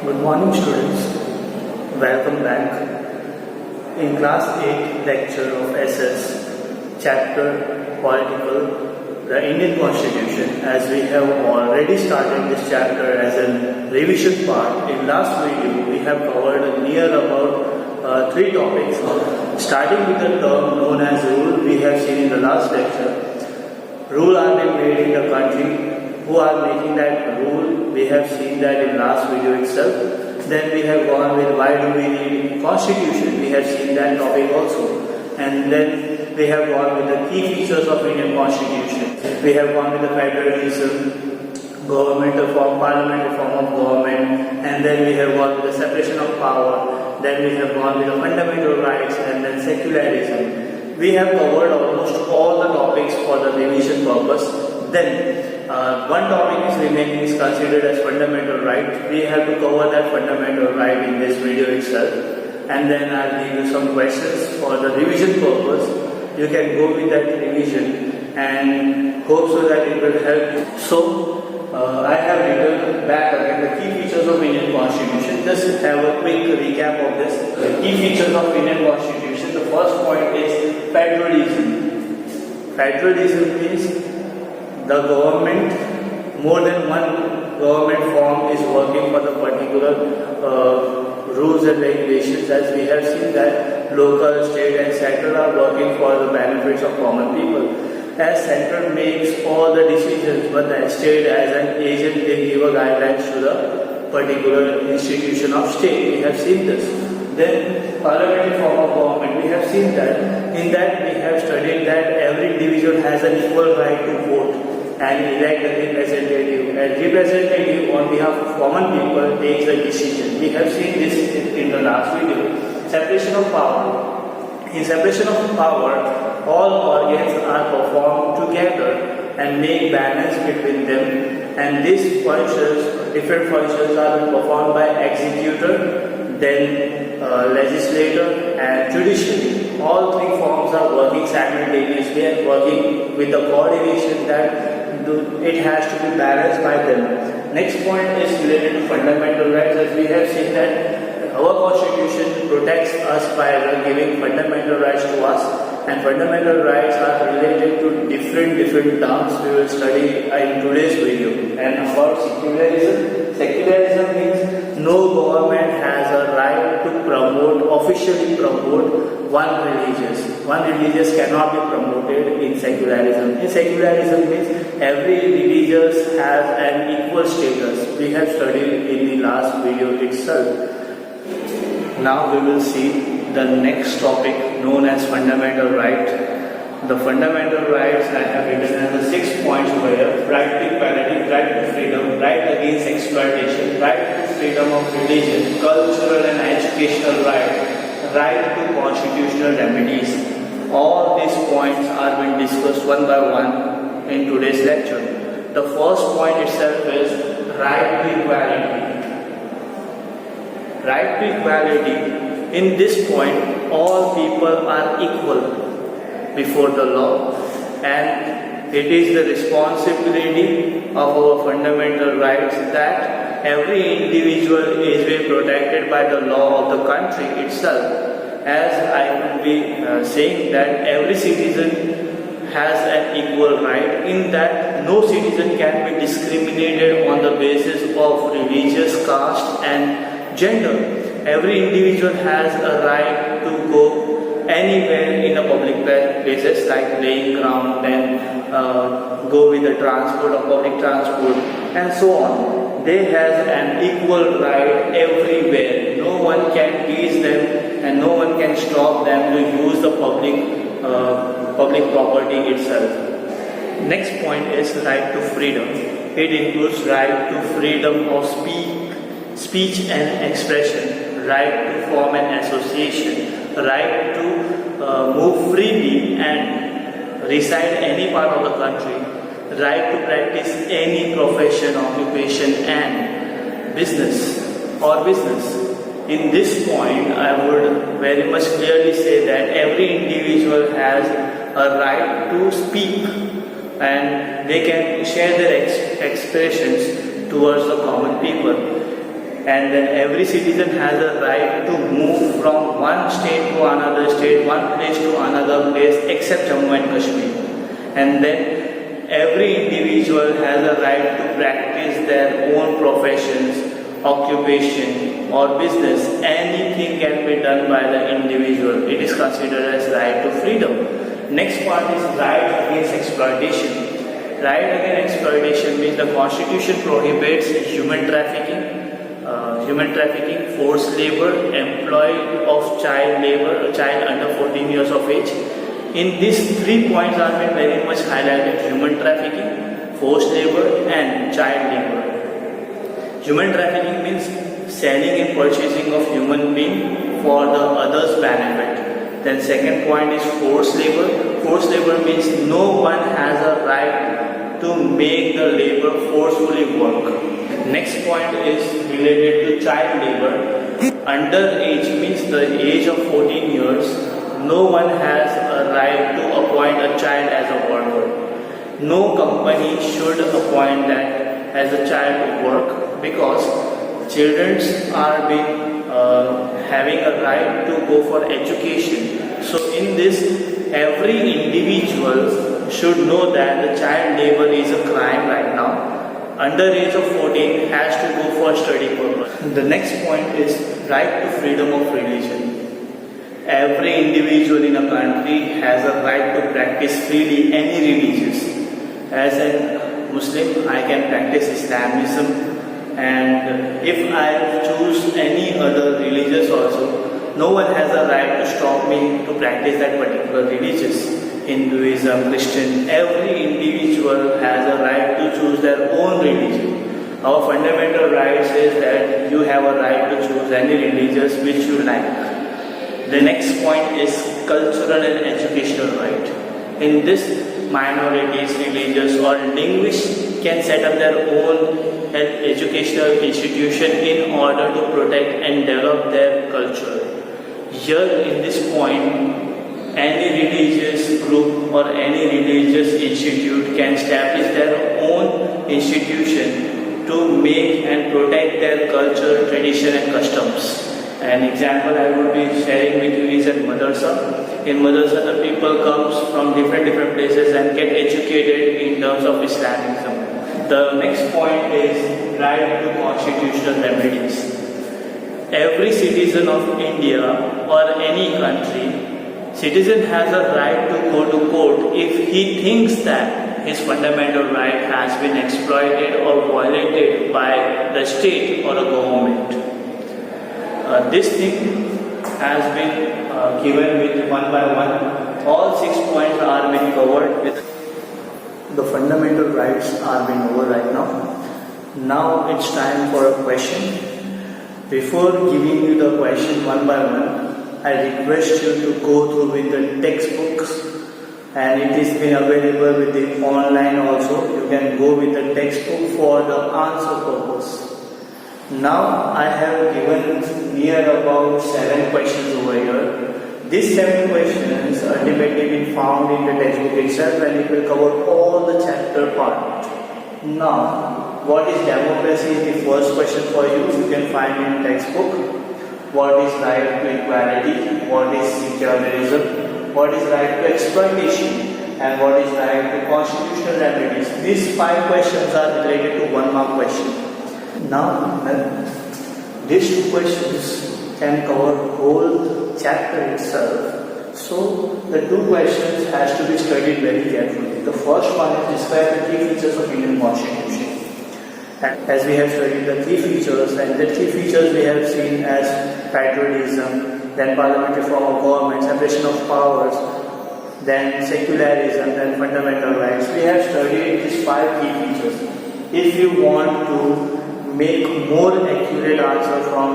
Good morning, students. Welcome back. In class 8 lecture of SS, chapter Political, the Indian Constitution, as we have already started this chapter as a revision part. In last video, we have covered near about 3 topics. Starting with the term known as rule, we have seen in the last lecture. Rule are being made in the country. Who are making that rule? We have seen that in last video itself. Then we have gone with why do we need constitution? We have seen that topic also. And then we have gone with the key features of Indian constitution. We have gone with the federalism, governmental form, parliamentary form of government, and then we have gone with the separation of power. Then we have gone with the fundamental rights and then secularism. We have covered almost all the topics for the revision purpose. Then one topic is remaining is considered as fundamental right. We have to cover that fundamental right in this video itself. And then I'll give you some questions for the revision purpose. You can go with that revision and hope so that it will help you. So I have written back again the key features of Indian Constitution. Just have a quick recap of this. The key features of Indian Constitution. The first point is federalism. Federalism means the government, more than one government form is working for the particular rules and regulations, as we have seen that local, state and central are working for the benefits of common people. As central makes all the decisions, but the state as an agent they give a guidelines to the particular institution of state. We have seen this. Then parliamentary form of government, we have seen that. In that we have studied that every individual has an equal right to vote and elect a representative. A representative on behalf of common people takes a decision. We have seen this in the last video. Separation of power. In separation of power, all organs are performed together and make balance between them. And these functions, different functions are performed by executor, then legislator and judiciary. All 3 forms are working simultaneously and working with the coordination that it has to be balanced by them. Next point is related to fundamental rights, as we have seen that our constitution protects us by giving fundamental rights to us, and fundamental rights are related to different terms we will study in today's video. And about secularism, secularism means no government has a right to officially promote one religious. One religious cannot be promoted in secularism. In secularism means every religious has an equal status. We have studied in the last video itself. Now we will see the next topic known as fundamental right. The fundamental rights I have written as the 6 points where right to equality, right to freedom, right against exploitation, right to freedom of religion, cultural and educational right to constitutional remedies. All these points are being discussed one by one in today's lecture. The first point itself is right to equality. Right to equality. In this point, all people are equal before the law, and it is the responsibility of our fundamental rights that every individual is being protected by the law of the country itself. As I will be saying that every citizen has an equal right, in that no citizen can be discriminated on the basis of religious, caste and gender. Every individual has a right to go anywhere in a public places like playing ground, then go with the transport or public transport and so on. They have an equal right everywhere. No one can tease them and no one can stop them to use the public property itself. Next point is right to freedom. It includes right to freedom of speech and expression, right to form an association, right to move freely and reside any part of the country, right to practice any profession, occupation and business. In this point, I would very much clearly say that every individual has a right to speak and they can share their expressions towards the common people. and then every citizen has a right to move from one state to another state, one place to another place except Jammu and Kashmir. And then every individual has a right to practice their own professions, occupation or business. Anything can be done by the individual. It is considered as right to freedom. Next part is right against exploitation. Right against exploitation means the constitution prohibits human trafficking, forced labor, employment of child labor, a child under 14 years of age. In these 3 points are been very much highlighted: human trafficking, forced labor and child labor. Human trafficking means selling and purchasing of human being for the other's benefit. Then second point is forced labor. Forced labor means no one has a right to make the labor forcefully work. Next point is related to child labor. Underage means the age of 14 years. No one has a right to appoint a child as a worker. No company should appoint that as a child to work, because children are being having a right to go for education. So in this, every individual should know that the child labor is a crime right now. Under age of 14 has to go for study purpose. The next point is right to freedom of religion. Every individual in a country has a right to practice freely any religious. As a Muslim, I can practice Islamism, and if I choose any other religious also, no one has a right to stop me to practice that particular religious. Hinduism, Christian, every individual has a right to choose their own religion. Our fundamental right says that you have a right to choose any religious which you like. The next point is cultural and educational right. In this, minorities, religious or linguists can set up their own educational institution in order to protect and develop their culture. Here in this point, any religious group or any religious institute can establish their own institution to make and protect their culture, tradition and customs. An example I would be sharing with you is at madrasa. In madrasa, the people comes from different places and get educated in terms of Islamism. The next point is right to constitutional remedies. Every citizen of India or any country, citizen has a right to go to court if he thinks that his fundamental right has been exploited or violated by the state or a government. This thing has been given with one by one. All 6 points are being covered with. The fundamental rights are being over right now. Now it's time for a question. Before giving you the question one by one, I request you to go through with the textbooks, and it is been available with the online also. You can go with the textbook for the answer purpose. Now I have given near about 7 questions over here. These 7 questions ultimately been found in the textbook itself, and it will cover all the chapter part. Now, what is democracy is the first question for you. You can find in textbook. What is right to equality? What is secularism? What is right to exploitation? And what is right to constitutional remedies? These 5 questions are related to 1 mark question. Now, these 2 questions can cover whole chapter itself. So, the 2 questions has to be studied very carefully. The first one is describe the key features of Indian Constitution. And as we have studied the key features, and the key features we have seen as patriotism, then parliamentary form of government, separation of powers, then secularism, then fundamental rights. We have studied these 5 key features. If you want to make more accurate answer from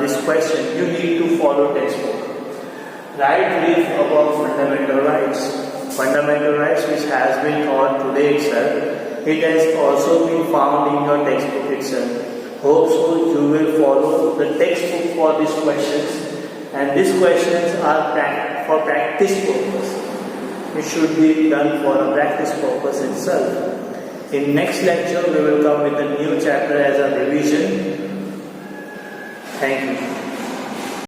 this question, you need to follow textbook. Write brief about fundamental rights. Fundamental rights which has been taught today itself, it has also been found in your textbook itself. Hope so you will follow the textbook for these questions, and these questions are for practice purpose. It should be done for a practice purpose itself. In next lecture, we will come with a new chapter as a revision. Thank you.